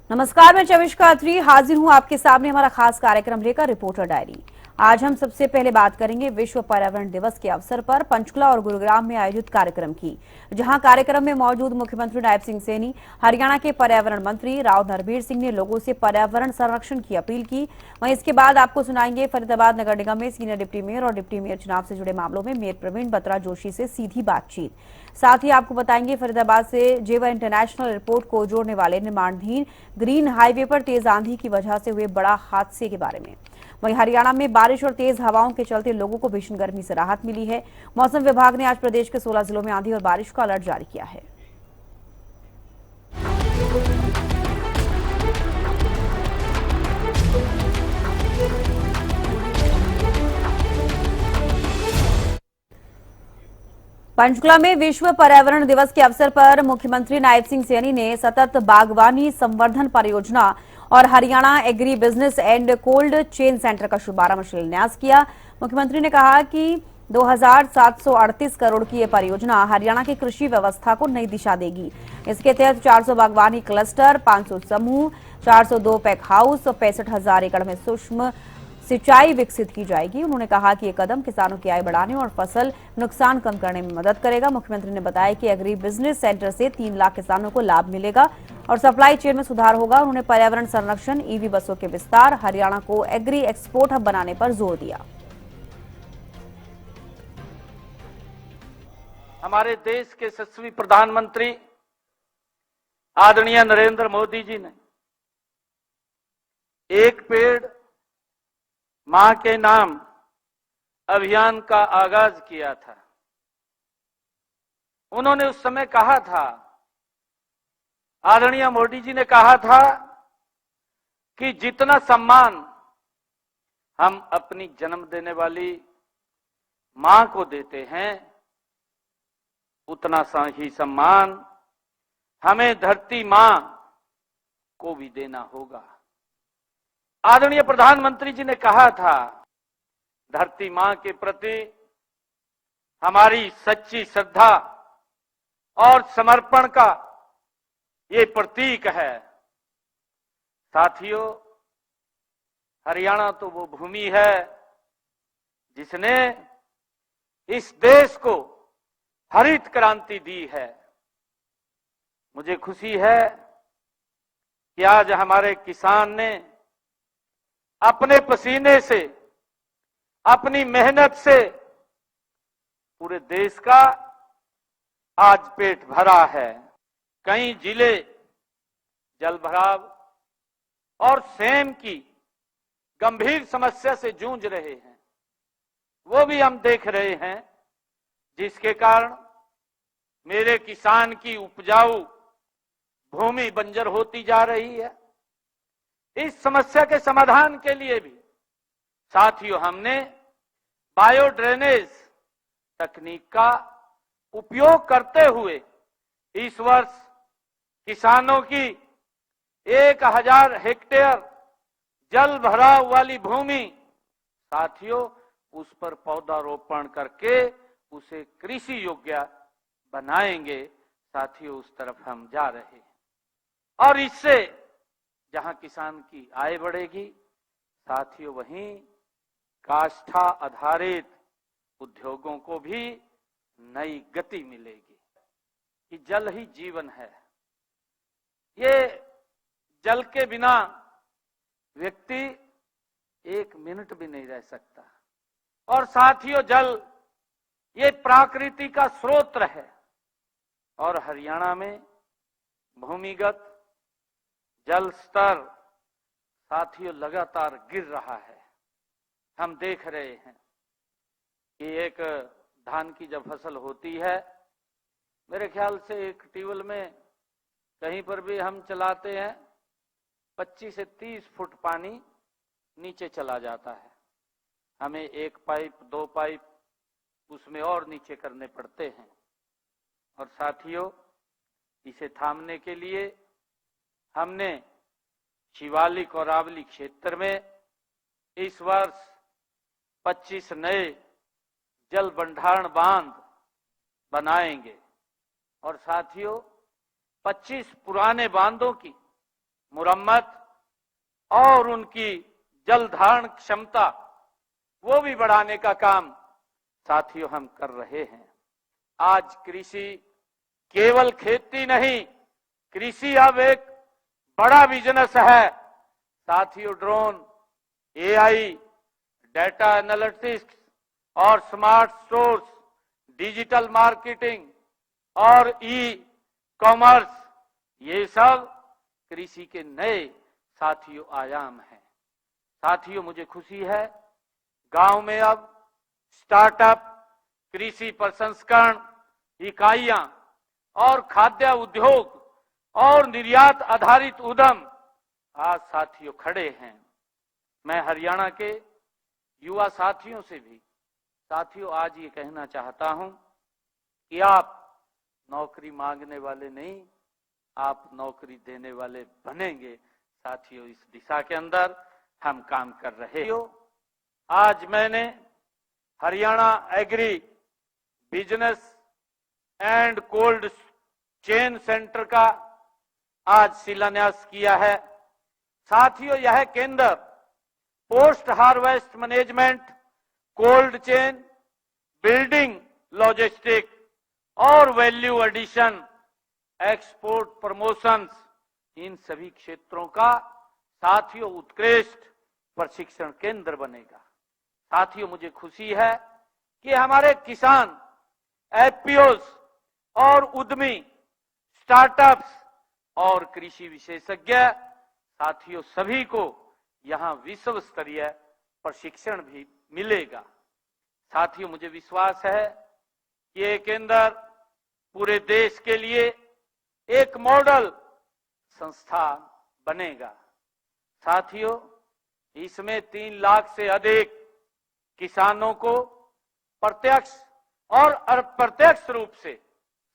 नमस्कार, मैं चविष्का अत्री हाजिर हूं आपके सामने हमारा खास कार्यक्रम लेकर रिपोर्टर डायरी। आज हम सबसे पहले बात करेंगे विश्व पर्यावरण दिवस के अवसर पर पंचकुला और गुरुग्राम में आयोजित कार्यक्रम की, जहां कार्यक्रम में मौजूद मुख्यमंत्री नायब सिंह सैनी, हरियाणा के पर्यावरण मंत्री राव नरबीर सिंह ने लोगों से पर्यावरण संरक्षण की अपील की। वहीं इसके बाद आपको सुनाएंगे फरीदाबाद नगर निगम में सीनियर डिप्टी मेयर और डिप्टी मेयर चुनाव से जुड़े मामलों में मेयर प्रवीण बत्रा जोशी से सीधी बातचीत। साथ ही आपको बताएंगे फरीदाबाद से जेवर इंटरनेशनल एयरपोर्ट को जोड़ने वाले निर्माणाधीन ग्रीन हाईवे पर तेज आंधी की वजह से हुए बड़ा हादसे के बारे में। वहीं हरियाणा में बारिश और तेज हवाओं के चलते लोगों को भीषण गर्मी से राहत मिली है। मौसम विभाग ने आज प्रदेश के 16 जिलों में आंधी और बारिश का अलर्ट जारी किया है। पंचकुला में विश्व पर्यावरण दिवस के अवसर पर मुख्यमंत्री नायब सिंह सैनी ने सतत बागवानी संवर्धन परियोजना और Haryana agri business and cold chain centre का शुभारंभ शिलान्यास किया। मुख्यमंत्री ने कहा कि 2738 करोड़ की यह परियोजना हरियाणा की कृषि व्यवस्था को नई दिशा देगी। इसके तहत 400 बागवानी क्लस्टर, 500 समूह, 402 पैक हाउस और 65,000 एकड़ में सूक्ष्म सिंचाई विकसित की जाएगी। उन्होंने कहा कि यह कदम किसानों की आय बढ़ाने और फसल नुकसान कम करने में मदद करेगा। मुख्यमंत्री ने बताया कि एग्री बिजनेस सेंटर से 3 लाख किसानों को लाभ मिलेगा और सप्लाई चेन में सुधार होगा। उन्होंने पर्यावरण संरक्षण, ईवी बसों के विस्तार, हरियाणा को एग्री एक्सपोर्ट हब बनाने पर जोर दिया। हमारे देश के यशस्वी प्रधानमंत्री आदरणीय नरेंद्र मोदी जी ने एक पेड़ मां के नाम अभियान का आगाज किया था। उन्होंने उस समय कहा था, आदरणीय मोदी जी ने कहा था कि जितना सम्मान हम अपनी जन्म देने वाली मां को देते हैं, उतना सा ही सम्मान हमें धरती मां को भी देना होगा। आदरणीय प्रधानमंत्री जी ने कहा था, धरती मां के प्रति हमारी सच्ची श्रद्धा और समर्पण का ये प्रतीक है। साथियों, हरियाणा तो वो भूमि है जिसने इस देश को हरित क्रांति दी है। मुझे खुशी है कि आज हमारे किसान ने अपने पसीने से, अपनी मेहनत से पूरे देश का आज पेट भरा है। कई जिले जलभराव और सेम की गंभीर समस्या से जूझ रहे हैं, वो भी हम देख रहे हैं, जिसके कारण मेरे किसान की उपजाऊ भूमि बंजर होती जा रही है। इस समस्या के समाधान के लिए भी साथियों हमने बायो ड्रेनेज तकनीक का उपयोग करते हुए इस वर्ष किसानों की 1000 हेक्टेयर जल भराव वाली भूमि, साथियों, उस पर पौधारोपण करके उसे कृषि योग्य बनाएंगे। साथियों, उस तरफ हम जा रहे हैं और इससे जहां किसान की आय बढ़ेगी, साथियों, वहीं काष्ठा आधारित उद्योगों को भी नई गति मिलेगी। कि जल ही जीवन है। ये जल के बिना व्यक्ति 1 मिनट भी नहीं रह सकता। और साथियों, जल ये प्रकृति का स्रोत है और हरियाणा में भूमिगत जल स्तर साथियों लगातार गिर रहा है। हम देख रहे हैं कि एक धान की जब फसल होती है, मेरे ख्याल से एक ट्यूबवेल में कहीं पर भी हम चलाते हैं 25 से 30 फुट पानी नीचे चला जाता है। हमें 1 पाइप 2 पाइप उसमें और नीचे करने पड़ते हैं। और साथियों, इसे थामने के लिए हमने शिवालिक और आवली क्षेत्र में इस वर्ष 25 नए जल भंडारण बांध बनाएंगे और साथियों 25 पुराने बांधों की मुरम्मत और उनकी जल धारण क्षमता वो भी बढ़ाने का काम साथियों हम कर रहे हैं। आज कृषि केवल खेती नहीं, कृषि अब एक बड़ा बिजनेस है साथियों। ड्रोन, एआई, डेटा एनालिटिक्स और स्मार्ट स्टोर्स, डिजिटल मार्केटिंग और ई कॉमर्स, ये सब कृषि के नए साथियों आयाम हैं। साथियों, मुझे खुशी है गांव में अब स्टार्टअप, कृषि प्रसंस्करण इकाइयां और खाद्य उद्योग और निर्यात आधारित उद्यम आज साथियों खड़े हैं। मैं हरियाणा के युवा साथियों से भी साथियों आज ये कहना चाहता हूं कि आप नौकरी मांगने वाले नहीं, आप नौकरी देने वाले बनेंगे। साथियों, इस दिशा के अंदर हम काम कर रहे हैं। आज मैंने Haryana agri business and cold chain centre का आज शिलान्यास किया है। साथियों, यह केंद्र post harvest management, cold chain, building, logistic और वैल्यू एडिशन, एक्सपोर्ट प्रमोशंस, इन सभी क्षेत्रों का साथियों उत्कृष्ट प्रशिक्षण केंद्र बनेगा। साथियों, मुझे खुशी है कि हमारे किसान, एफपीओज और उद्यमी, स्टार्टअप्स और कृषि विशेषज्ञ साथियों सभी को यहां विश्व स्तरीय प्रशिक्षण भी मिलेगा। साथियों, मुझे विश्वास है कि ये केंद्र पूरे देश के लिए एक मॉडल संस्थान बनेगा। साथियों, इसमें 3 लाख से अधिक किसानों को प्रत्यक्ष और अप्रत्यक्ष रूप से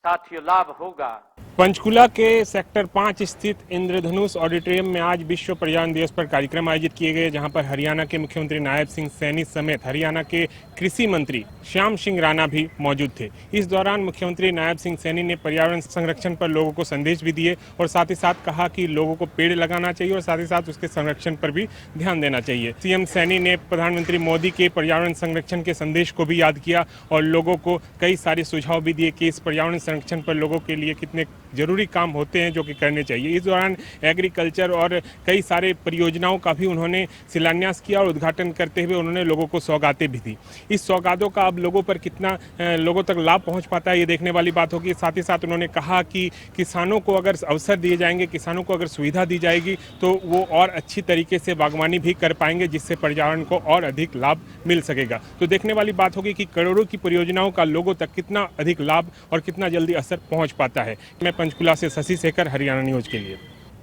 साथियों लाभ होगा। पंचकुला के सेक्टर 5 स्थित इंद्रधनुष ऑडिटोरियम में आज विश्व पर्यावरण दिवस पर कार्यक्रम आयोजित किए गए, जहां पर हरियाणा के मुख्यमंत्री नायब सिंह सैनी समेत हरियाणा के कृषि मंत्री श्याम सिंह राणा भी मौजूद थे। इस दौरान मुख्यमंत्री नायब सिंह सैनी ने पर्यावरण संरक्षण पर लोगों को संदेश भी दिए और साथ ही साथ कहा कि लोगों को पेड़ लगाना चाहिए और साथ ही साथ उसके संरक्षण पर भी ध्यान देना चाहिए। सीएम सैनी ने प्रधानमंत्री मोदी के पर्यावरण संरक्षण के संदेश को भी याद किया और लोगों को कई सारे सुझाव भी दिए कि इस पर्यावरण संरक्षण पर लोगों के लिए कितने जरूरी काम होते हैं जो कि करने चाहिए। इस दौरान एग्रीकल्चर और कई सारे परियोजनाओं का भी उन्होंने शिलान्यास किया और उद्घाटन करते हुए उन्होंने लोगों को सौगातें भी दी। इस सौगातों का अब लोगों पर कितना लोगों तक लाभ पहुंच पाता है ये देखने वाली बात होगी। साथ ही साथ उन्होंने कहा कि किसानों को अगर अवसर दिए जाएंगे, किसानों को अगर सुविधा दी जाएगी तो वो और अच्छी तरीके से बागवानी भी कर पाएंगे, जिससे पर्यावरण को और अधिक लाभ मिल सकेगा। तो देखने वाली बात होगी कि करोड़ों की परियोजनाओं का लोगों तक कितना अधिक लाभ और कितना जल्दी असर पहुंच पाता है। मैं पंचकुला से शशि शेखर, हरियाणा न्यूज के लिए।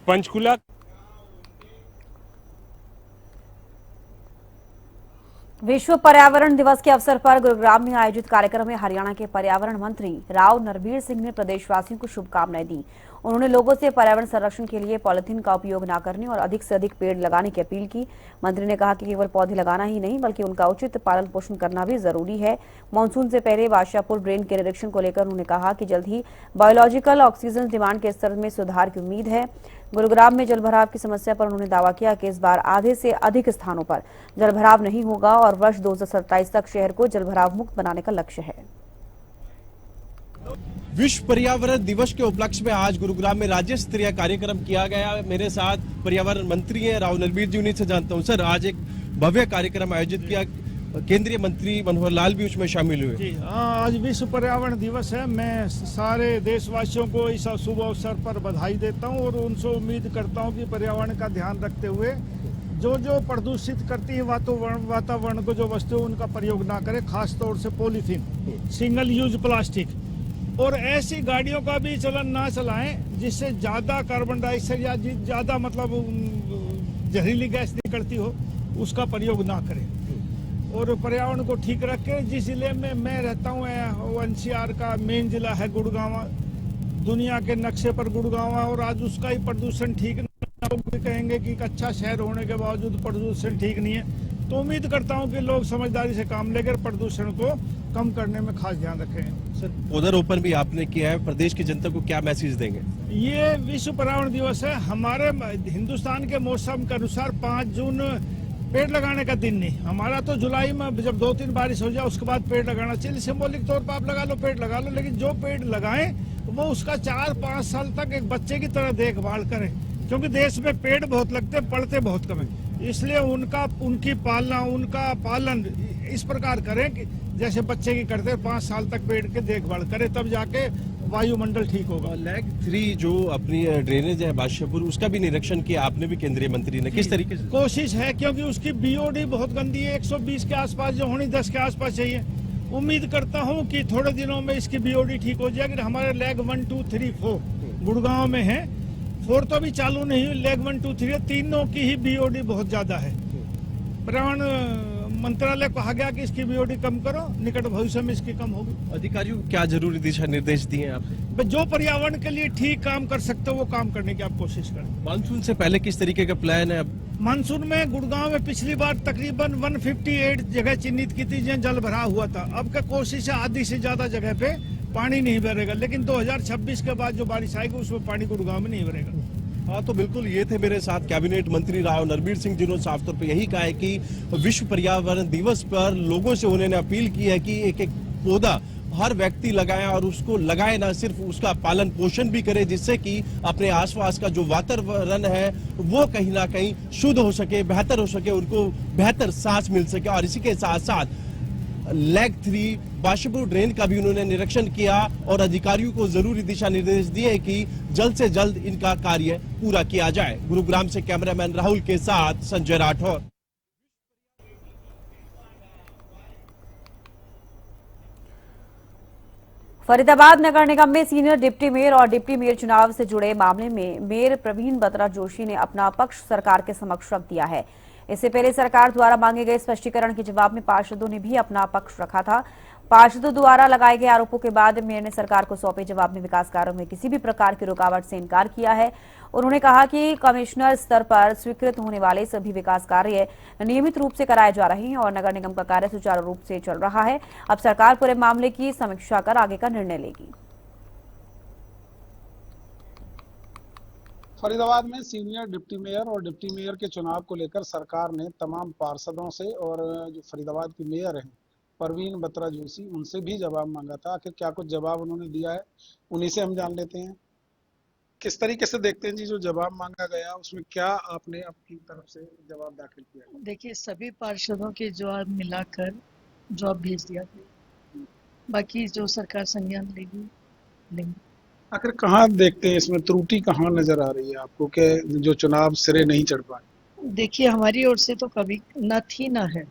पंचकुला विश्व पर्यावरण दिवस के अवसर पर गुरुग्राम में आयोजित कार्यक्रम में हरियाणा के पर्यावरण मंत्री राव नरबीर सिंह ने प्रदेशवासियों को शुभकामनाएं दी। उन्होंने लोगों से पर्यावरण संरक्षण के लिए पॉलिथीन का उपयोग न करने और अधिक से अधिक पेड़ लगाने की अपील की। मंत्री ने कहा कि केवल पौधे लगाना ही नहीं बल्कि उनका उचित पालन पोषण करना भी जरूरी है। मानसून से पहले बादशाहपुर ड्रेन के निरीक्षण को लेकर उन्होंने कहा कि जल्द ही बायोलॉजिकल ऑक्सीजन डिमांड के स्तर में सुधार की उम्मीद है। गुरुग्राम में जलभराव की समस्या पर उन्होंने दावा किया कि इस बार आधे से अधिक स्थानों पर जलभराव नहीं होगा और वर्ष 2027 तक शहर को जलभराव मुक्त बनाने का लक्ष्य है। विश्व पर्यावरण दिवस के उपलक्ष्य में आज गुरुग्राम में राज्य स्तरीय कार्यक्रम किया गया। मेरे साथ पर्यावरण मंत्री हैं राव नरबीर जी, उन्हीं से जानता हूं। सर, आज एक भव्य कार्यक्रम आयोजित किया, केंद्रीय मंत्री मनोहर लाल भी उसमें शामिल हुए। जी, आज विश्व पर्यावरण दिवस है। मैं सारे देशवासियों को इस शुभ अवसर पर बधाई देता हूं और उनसे उम्मीद करता हूं कि पर्यावरण का ध्यान रखते हुए जो प्रदूषित करती है वातावरण को जो वस्तु उनका प्रयोग ना करें, खास तौर से पॉलीथीन, सिंगल यूज प्लास्टिक और ऐसी गाड़ियों का भी चलन ना चलाएं जिससे ज्यादा कार्बन डाइऑक्साइड या ज्यादा मतलब जहरीली गैस निकलती हो, उसका प्रयोग ना करें और पर्यावरण को ठीक रखें। जिस जिले में मैं रहता हूँ एनसीआर का मेन जिला है गुड़गांव, दुनिया के नक्शे पर गुड़गांव है और आज उसका ही प्रदूषण ठीक नहीं। लोग भी कहेंगे कि एक अच्छा शहर होने के बावजूद प्रदूषण ठीक नहीं है। तो उम्मीद करता हूं कि लोग समझदारी से काम लेकर प्रदूषण को कम करने में खास ध्यान रखें। सर, पौधारोपण भी आपने किया है, प्रदेश की जनता को क्या मैसेज देंगे? ये विश्व पर्यावरण दिवस है। हमारे हिंदुस्तान के मौसम के अनुसार 5 जून पेड़ लगाने का दिन नहीं, हमारा तो जुलाई में जब 2-3 बारिश हो जाए उसके बाद पेड़ लगाना चाहिए। सिंबॉलिक तौर पर आप लगा लो, पेड़ लगा लो, लेकिन जो पेड़ लगाएं वो उसका 4-5 साल तक एक बच्चे की तरह देखभाल करें, क्योंकि देश में पेड़ बहुत लगते हैं, पड़ते बहुत कम है। इसलिए उनकी पालना, उनका पालन इस प्रकार करें कि जैसे बच्चे की करते हैं, 5 साल तक पेड़ की देखभाल करें, तब जाके वायुमंडल ठीक होगा। लैग 3 जो अपनी ड्रेनेज है बादशाहपुर, उसका भी निरीक्षण किया आपने भी केंद्रीय मंत्री ने, किस तरीके से? कोशिश है, क्योंकि उसकी बीओडी बहुत गंदी है, 120 के आसपास जो होनी 10 के आसपास चाहिए। उम्मीद करता हूं कि थोड़े दिनों में इसकी बीओडी ठीक हो जाएगी। हमारे लैग 1, 2, 3, 4 गुड़गांव में है, 4 तो अभी चालू नहीं हुई, लैग 1, 2, 3 तीनों की ही बीओडी बहुत ज्यादा है। पर्यावरण मंत्रालय को कहा गया कि इसकी बीओडी कम करो, निकट भविष्य में इसकी कम होगी। अधिकारियों को क्या जरूरी दिशा निर्देश दिए हैं आपने? जो पर्यावरण के लिए ठीक काम कर सकते हो वो काम करने की आप कोशिश करें। मानसून से पहले किस तरीके का प्लान है अब? मानसून में गुड़गांव में पिछली बार तकरीबन 158 जगह चिन्हित की थी जहाँ जल भरा हुआ था। अब का कोशिश है आधी से ज्यादा जगह पे पानी नहीं भरेगा, लेकिन 2026 के बाद जो बारिश आएगी उसमें पानी गुड़गांव में नहीं भरेगा। हाँ, तो बिल्कुल ये थे मेरे साथ कैबिनेट मंत्री राव नरबीर सिंह, जिन्होंने साफ तौर पे यही कहा है कि विश्व पर्यावरण दिवस पर लोगों से उन्होंने अपील की है कि एक एक पौधा हर व्यक्ति लगाए, और उसको लगाए ना सिर्फ उसका पालन पोषण भी करे, जिससे कि अपने आसपास का जो वातावरण है वो कहीं ना कहीं शुद्ध हो सके, बेहतर हो सके, उनको बेहतर सांस मिल सके। और इसी के साथ साथ लैग 3 बादशाहपुर ड्रेन का भी उन्होंने निरीक्षण किया और अधिकारियों को जरूरी दिशा निर्देश दिए कि जल्द से जल्द इनका कार्य पूरा किया जाए। गुरुग्राम से कैमरामैन राहुल के साथ संजय राठौर। फरीदाबाद नगर निगम में सीनियर डिप्टी मेयर और डिप्टी मेयर चुनाव से जुड़े मामले में मेयर प्रवीण बत्रा जोशी ने अपना पक्ष सरकार के समक्ष रख दिया है। इससे पहले सरकार द्वारा मांगे गए स्पष्टीकरण के जवाब में पार्षदों ने भी अपना पक्ष रखा था। पार्षदों द्वारा लगाए गए आरोपों के बाद मेयर ने सरकार को सौंपे जवाब में विकास कार्यों में किसी भी प्रकार की रुकावट से इनकार किया है। उन्होंने कहा कि कमिश्नर स्तर पर स्वीकृत होने वाले सभी विकास कार्य नियमित रूप से कराए जा रहे हैं और नगर निगम का कार्य सुचारू रूप से चल रहा है। अब सरकार पूरे मामले की समीक्षा कर आगे का निर्णय लेगी। फरीदाबाद में सीनियर डिप्टी मेयर और डिप्टी मेयर के चुनाव को लेकर सरकार ने तमाम पार्षदों से और जो फरीदाबाद की मेयर हैं प्रवीण बत्रा जोशी, उनसे भी जवाब मांगा था। आखिर क्या कुछ जवाब उन्होंने दिया है, उन्हीं से हम जान लेते हैं। किस तरीके से देखते हैं जी जो जवाब मांगा गया, उसमें क्या आपने अपनी तरफ से जवाब दाखिल किया? देखिए, सभी पार्षदों के जवाब मिलाकर जवाब भेज दिया गया, बाकी जो सरकार संज्ञान लेंगे। आखिर कहाँ देखते हैं इसमें त्रुटि, कहाँ नजर आ रही है आपको कि जो चुनाव सिरे नहीं चढ़ पाए? देखिए, हमारी ओर से तो कभी ना थी ना है।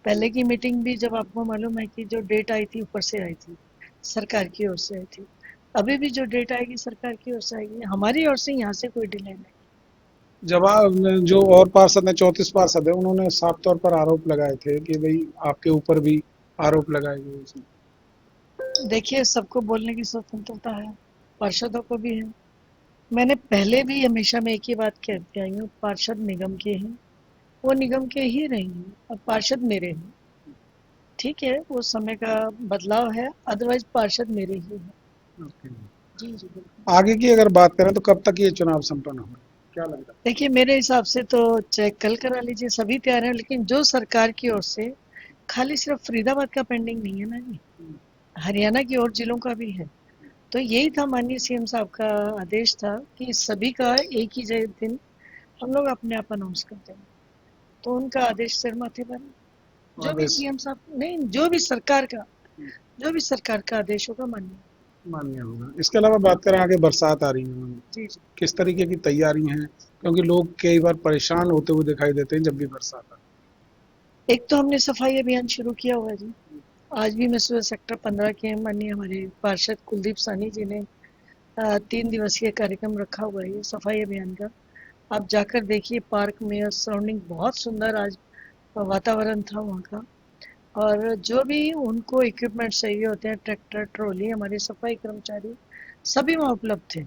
पहले की मीटिंग भी जब आपको मालूम है कि जो डेट आई थी ऊपर से आई थी, सरकार की ओर से आई थी। अभी भी जो डेट आएगी सरकार की ओर से आएगी, हमारी ओर से यहाँ से कोई डिले नहीं। जवाब जो और पार्षद है, 34 पार्षद है, उन्होंने साफ तौर पर आरोप लगाए थे कि भाई आपके ऊपर भी आरोप लगाए गए। देखिए, सबको बोलने की स्वतंत्रता है, पार्षदों को भी है। मैंने पहले भी हमेशा मैं एक ही बात कहती आई हूँ, पार्षद निगम के हैं, वो निगम के ही रहेंगे, अब पार्षद मेरे हैं। ठीक है, वो समय का बदलाव है, अदरवाइज पार्षद मेरे ही है। जी जी बिल्कुल। आगे की अगर बात करें तो कब तक ये चुनाव संपन्न होगा, क्या लगता है? देखिए, मेरे हिसाब से तो चाहे कल करा लीजिए, सभी तैयार हैं, लेकिन जो सरकार की ओर से खाली सिर्फ फरीदाबाद का पेंडिंग नहीं है ना जी, हरियाणा की और जिलों का भी है। तो यही था माननीय सीएम साहब का आदेश था कि सभी का एक ही दिन हम लोग अपने आप अनाउंस करते हैं, तो उनका आदेश सिर माथे पर जो भी सीएम साहब नहीं, जो भी सरकार का आदेश होगा मान्य होगा। इसके अलावा बात करें, आगे बरसात आ रही है, जी। किस तरीके की तैयारी है, क्योंकि लोग कई बार परेशान होते हुए दिखाई देते हैं जब भी बरसात आती है। एक तो हमने सफाई अभियान शुरू किया हुआ है जी। आज भी मैं सुबह सेक्टर 15 के माननीय हमारे पार्षद कुलदीप सानी जी ने 3 दिवसीय कार्यक्रम रखा हुआ है ये सफाई अभियान का। आप जाकर देखिए, पार्क में सराउंडिंग बहुत सुंदर आज वातावरण था वहाँ का। और जो भी उनको इक्विपमेंट चाहिए होते हैं, ट्रैक्टर, ट्रॉली, हमारे सफाई कर्मचारी सभी वहाँ उपलब्ध थे।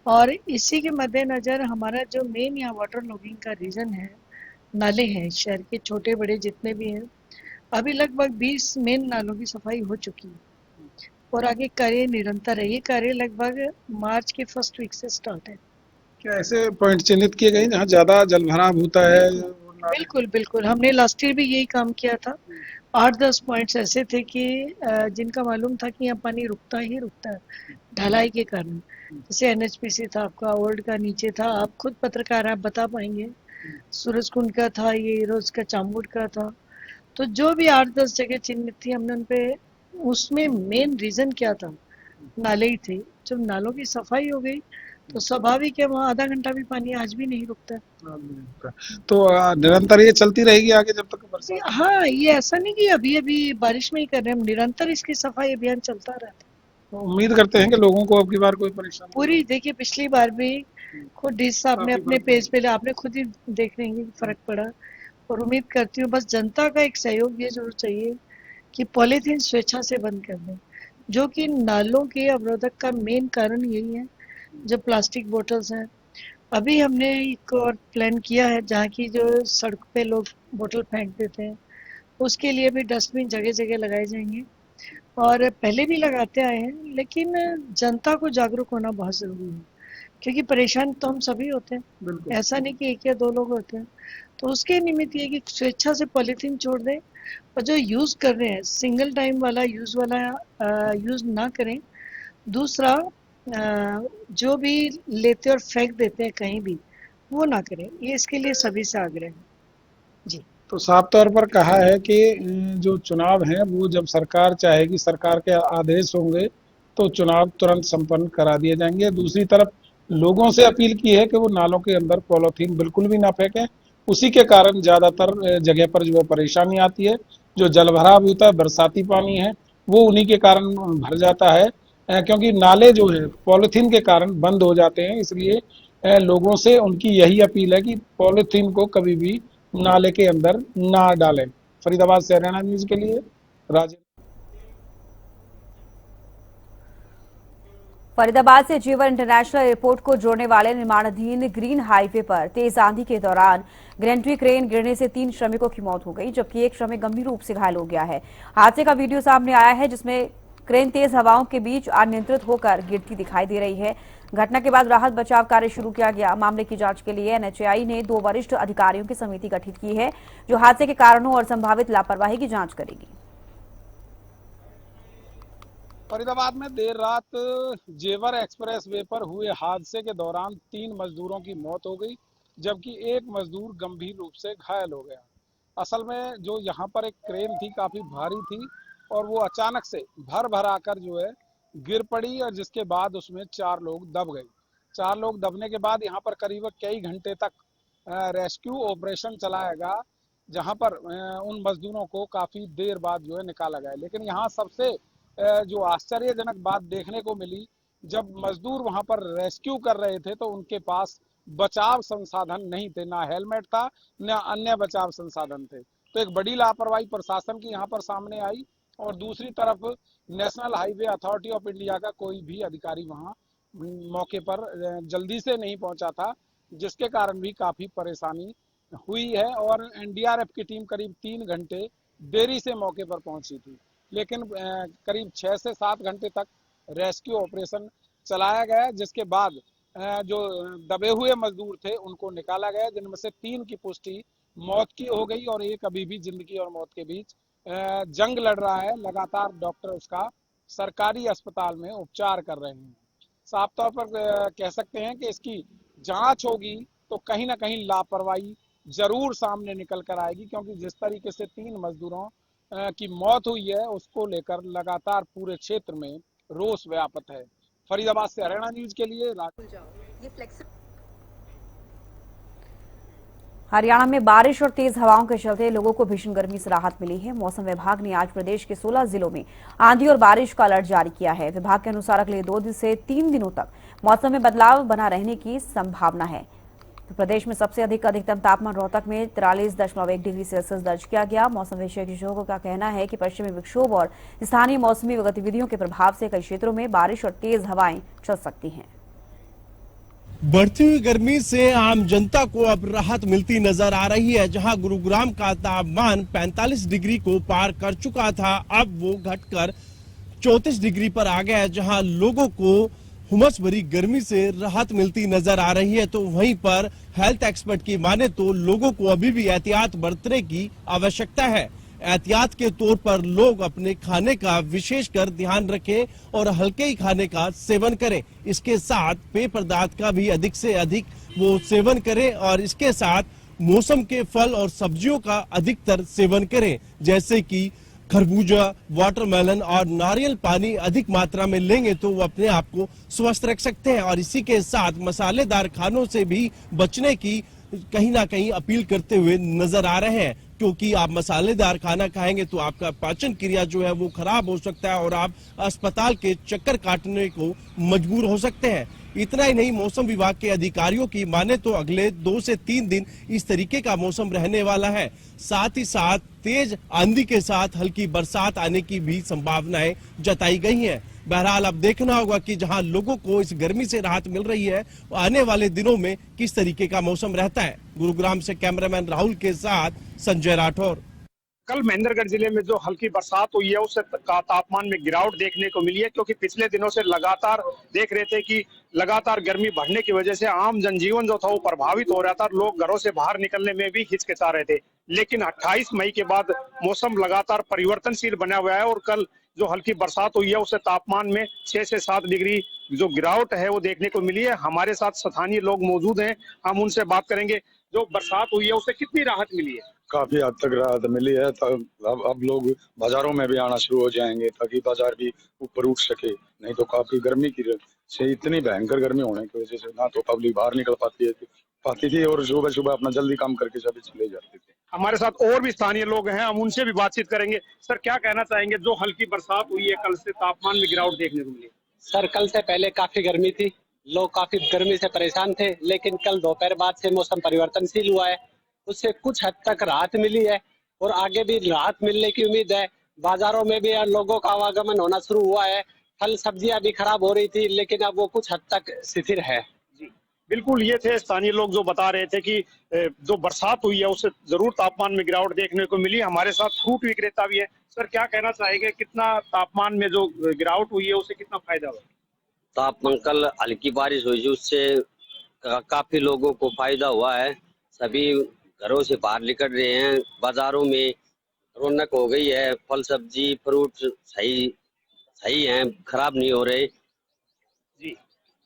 और इसी के मद्देनज़र हमारा जो मेन यहाँ वाटर लॉगिंग का रीजन है, नाले हैं शहर के, छोटे बड़े जितने भी हैं, अभी लगभग 20 मेन नालों की सफाई हो चुकी है और आगे कार्य निरंतर है। ये कार्य लगभग मार्च के फर्स्ट वीक से स्टार्ट है। क्या ऐसे पॉइंट चिन्हित किए गए जहाँ ज्यादा जल भराव होता है? बिल्कुल बिल्कुल, हमने लास्ट ईयर भी यही काम किया था। 8-10 पॉइंट्स ऐसे थे कि जिनका मालूम था कि यहाँ पानी रुकता ही रुकता है ढलाई के कारण। जैसे एनएचपीसी था आपका, ओल्ड का नीचे था, आप खुद पत्रकार आप बता पाएंगे, सूरजकुंड का था, ये रोज का चामुंड का था। तो जो भी 8-10 जगह चिन्हित थी हमने उन पे, उसमें मेन रीजन क्या था, नाले ही थे। जब नालों की सफाई हो गई तो स्वाभाविक है वहाँ आधा घंटा भी पानी आज भी नहीं रुकता है। तो निरंतर ये चलती रहेगी आगे जब तक बरसात? हाँ, ये ऐसा नहीं कि अभी अभी बारिश में ही कर रहे हैं हम, निरंतर इसकी सफाई अभियान चलता रहता है। तो उम्मीद करते हैं कि लोगों को अब की बार कोई परेशानी? पूरी देखिए, पिछली बार भी खुद डीसी साहब ने अपने पेज पे, आपने खुद ही देख लेंगे कि फर्क पड़ा। और उम्मीद करती हूँ बस जनता का एक सहयोग ये जरूर चाहिए कि पॉलीथीन स्वेच्छा से बंद कर दें, जो कि नालों के अवरोधक का मेन कारण यही है। जो प्लास्टिक बोतल्स हैं, अभी हमने एक और प्लान किया है जहाँ की जो सड़क पे लोग बोतल फेंक देते हैं, उसके लिए भी डस्टबिन जगह जगह लगाए जाएंगे। और पहले भी लगाते आए हैं, लेकिन जनता को जागरूक होना बहुत ज़रूरी है, क्योंकि परेशान तो हम सभी होते हैं, ऐसा नहीं कि एक या दो लोग होते हैं। तो उसके निमित्त ये कि स्वेच्छा से पॉलीथीन छोड़ दें और जो यूज़ कर रहे हैं सिंगल टाइम वाला यूज़ ना करें। दूसरा, जो भी लेते और फेंक देते हैं कहीं भी, वो ना करें। ये इसके लिए सभी से आग्रह है जी। तो साफ तौर पर कहा है कि जो चुनाव हैं वो जब सरकार चाहेगी, सरकार के आदेश होंगे तो चुनाव तुरंत संपन्न करा दिए जाएंगे। दूसरी तरफ लोगों से अपील की है कि वो नालों के अंदर पॉलीथीन बिल्कुल भी ना फेंकें। उसी के कारण ज्यादातर जगह पर जो परेशानी आती है, जो जलभराव होता है, बरसाती पानी है, वो उन्हीं के कारण भर जाता है, क्योंकि नाले जो है पॉलीथीन के कारण बंद हो जाते हैं। इसलिए लोगों से उनकी यही अपील है कि पॉलीथीन को कभी भी नाले के अंदर ना डालें। फरीदाबाद से हरियाणा न्यूज के लिए राजेंद्र। फरीदाबाद से जेवर इंटरनेशनल एयरपोर्ट को जोड़ने वाले निर्माणाधीन ग्रीन हाईवे पर तेज आंधी के दौरान ग्रेंट्री क्रेन गिरने से 3 श्रमिकों की मौत हो गई, जबकि एक श्रमिक गंभीर रूप से घायल हो गया है। हादसे का वीडियो सामने आया है, जिसमें क्रेन तेज हवाओं के बीच अनियंत्रित होकर गिरती दिखाई दे रही है। घटना के बाद राहत बचाव कार्य शुरू किया गया। मामले की जांच के लिए एनएचएआई ने 2 वरिष्ठ अधिकारियों की समिति गठित की है, जो हादसे के कारणों और संभावित लापरवाही की जांच करेगी। फरीदाबाद में देर रात जेवर एक्सप्रेस वे पर हुए हादसे के दौरान 3 मजदूरों की मौत हो गई, जबकि एक मजदूर गंभीर रूप से घायल हो गया। असल में जो यहाँ पर एक क्रेन थी, काफी भारी थी और वो अचानक से भर भराकर जो है गिर पड़ी, और जिसके बाद उसमें 4 लोग दब गए। 4 लोग दबने के बाद यहाँ पर करीब कई घंटे तक रेस्क्यू ऑपरेशन चलाया गया, जहाँ पर उन मजदूरों को काफी देर बाद जो है निकाला गया। लेकिन यहाँ सबसे जो आश्चर्यजनक बात देखने को मिली, जब मजदूर वहां पर रेस्क्यू कर रहे थे तो उनके पास बचाव संसाधन नहीं थे, ना हेलमेट था, ना अन्य बचाव संसाधन थे। तो एक बड़ी लापरवाही प्रशासन की यहाँ पर सामने आई। और दूसरी तरफ national highway authority of India का कोई भी अधिकारी वहां मौके पर जल्दी से नहीं पहुंचा था, जिसके कारण भी काफी परेशानी हुई है। और एनडीआरएफ की टीम करीब 3 घंटे देरी से मौके पर पहुंची थी, लेकिन करीब 6 से 7 घंटे तक रेस्क्यू ऑपरेशन चलाया गया, जिसके बाद जो दबे हुए मजदूर थे उनको निकाला गया, जिनमें से 3 की पुष्टि मौत की हो गई और एक अभी भी जिंदगी और मौत के बीच जंग लड़ रहा है। लगातार डॉक्टर उसका सरकारी अस्पताल में उपचार कर रहे हैं। साफ तौर पर कह सकते हैं कि इसकी जांच होगी तो कहीं ना कहीं लापरवाही जरूर सामने निकल कर आएगी, क्योंकि जिस तरीके से 3 मजदूरों की मौत हुई है उसको लेकर लगातार पूरे क्षेत्र में रोष व्याप्त है। फरीदाबाद से हरियाणा न्यूज के लिए हरियाणा में बारिश और तेज हवाओं के चलते लोगों को भीषण गर्मी से राहत मिली है। मौसम विभाग ने आज प्रदेश के 16 जिलों में आंधी और बारिश का अलर्ट जारी किया है। विभाग के अनुसार अगले 2 से 3 दिनों तक मौसम में बदलाव बना रहने की संभावना है। तो प्रदेश में सबसे अधिकतम तापमान रोहतक में 43.1 डिग्री सेल्सियस दर्ज किया गया। मौसम विशेषज्ञों का कहना है कि पश्चिमी विक्षोभ और स्थानीय मौसमी गतिविधियों के प्रभाव से कई क्षेत्रों में बारिश और तेज हवाएं चल सकती हैं। बढ़ती हुई गर्मी से आम जनता को अब राहत मिलती नजर आ रही है। जहां गुरुग्राम का तापमान 45 डिग्री को पार कर चुका था, अब वो घटकर 34 डिग्री पर आ गया है, जहां लोगों को हुमस भरी गर्मी से राहत मिलती नजर आ रही है। तो वहीं पर हेल्थ एक्सपर्ट की माने तो लोगों को अभी भी एहतियात बरतने की आवश्यकता है। एहतियात के तौर पर लोग अपने खाने का विशेषकर ध्यान रखें और हल्के ही खाने का सेवन करें। इसके साथ पेय पदार्थ का भी अधिक से अधिक वो सेवन करें और इसके साथ मौसम के फल और सब्जियों का अधिकतर सेवन करें, जैसे कि खरबूजा, वाटरमेलन और नारियल पानी अधिक मात्रा में लेंगे तो वो अपने आप को स्वस्थ रख सकते हैं। और इसी के साथ मसालेदार खानों से भी बचने की कहीं ना कहीं अपील करते हुए नजर आ रहे हैं, क्योंकि आप मसालेदार खाना खाएंगे तो आपका पाचन क्रिया जो है वो खराब हो सकता है और आप अस्पताल के चक्कर काटने को मजबूर हो सकते हैं। इतना ही नहीं, मौसम विभाग के अधिकारियों की माने तो अगले 2 से 3 दिन इस तरीके का मौसम रहने वाला है। साथ ही साथ तेज आंधी के साथ हल्की बरसात आने की भी संभावनाएं जताई गई हैं। बहरहाल अब देखना होगा कि जहां लोगों को इस गर्मी से राहत मिल रही है, आने वाले दिनों में किस तरीके का मौसम रहता है। गुरुग्राम से कैमरामैन राहुल के साथ संजय राठौर। कल महेंद्रगढ़ जिले में जो हल्की बरसात हुई है उससे तापमान में गिरावट देखने को मिली है, क्योंकि पिछले दिनों से लगातार देख रहे थे कि लगातार गर्मी बढ़ने की वजह से आम जनजीवन जो था वो प्रभावित हो रहा था। लोग घरों से बाहर निकलने में भी हिचकिचा रहे थे। लेकिन 28 मई के बाद मौसम लगातार परिवर्तनशील बना हुआ है और कल जो हल्की बरसात हुई है उससे तापमान में 6 से 7 डिग्री जो गिरावट है वो देखने को मिली है। हमारे साथ स्थानीय लोग मौजूद हैं, हम उनसे बात करेंगे। जो बरसात हुई है उससे कितनी राहत मिली है? काफी हद तक राहत मिली है। अब लोग बाजारों में भी आना शुरू हो जाएंगे ताकि बाजार भी ऊपर उठ सके। नहीं तो काफी गर्मी की से इतनी भयंकर गर्मी होने की वजह से ना तो पब्लिक बाहर निकल पाती थी और सुबह सुबह अपना जल्दी काम करके सभी चले जाते थे। हमारे साथ और भी स्थानीय लोग हैं, हम उनसे भी बातचीत करेंगे। सर, क्या कहना चाहेंगे? जो हल्की बरसात हुई है कल से तापमान में गिरावट देखने को मिली। सर, कल से पहले काफी गर्मी थी, लोग काफी गर्मी से परेशान थे, लेकिन कल दोपहर बाद से मौसम परिवर्तनशील हुआ है, उससे कुछ हद तक राहत मिली है और आगे भी राहत मिलने की उम्मीद है। बाजारों में भी लोगों का आवागमन होना शुरू हुआ है। फल सब्जियां भी खराब हो रही थी, लेकिन अब वो कुछ हद तक स्थिर है। जी बिल्कुल, ये थे स्थानीय लोग जो बता रहे थे कि जो बरसात हुई है उससे जरूर तापमान में गिरावट देखने को मिली। हमारे साथ फ्रूट विक्रेता भी है। सर, क्या कहना चाहेंगे, कितना तापमान में जो गिरावट हुई है उससे कितना फायदा हुआ? तापमान कल हल्की बारिश हुई, उससे काफी लोगों को फायदा हुआ है। सभी घरों से बाहर निकल रहे हैं, बाजारों में रौनक हो गई है। फल सब्जी फ्रूट सही हैं, खराब नहीं हो रहे। जी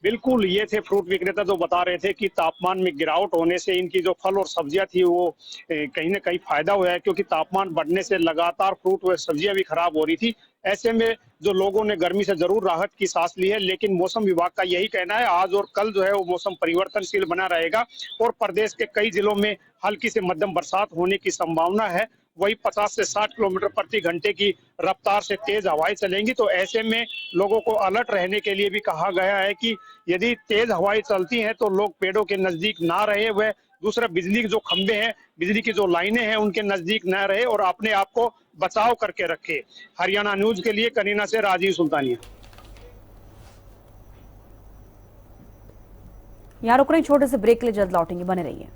बिल्कुल, ये थे फ्रूट विक्रेता जो बता रहे थे कि तापमान में गिरावट होने से इनकी जो फल और सब्जियां थी वो कहीं ना कहीं फायदा हुआ है, क्योंकि तापमान बढ़ने से लगातार फ्रूट और सब्जियां भी खराब हो रही थी। ऐसे में जो लोगों ने गर्मी से जरूर राहत की सांस ली है, लेकिन मौसम विभाग का यही कहना है आज और कल जो है वो मौसम परिवर्तनशील बना रहेगा और प्रदेश के कई जिलों में हल्की से मध्यम बरसात होने की संभावना है। वही 50 से 60 किलोमीटर प्रति घंटे की रफ्तार से तेज हवाएं चलेंगी। तो ऐसे में लोगों को अलर्ट रहने के लिए भी कहा गया है कि यदि तेज हवाएं चलती हैं तो लोग पेड़ों के नजदीक ना रहे, वह दूसरा बिजली के जो खंभे हैं, बिजली की जो लाइनें हैं उनके नजदीक न रहे और अपने आप को बचाव करके रखे। हरियाणा न्यूज के लिए कनीना से राजीव सुल्तानिया। यहाँ रुक रहे छोटे से ब्रेक के लिए, जल्द लौटेंगे, बने रहिए।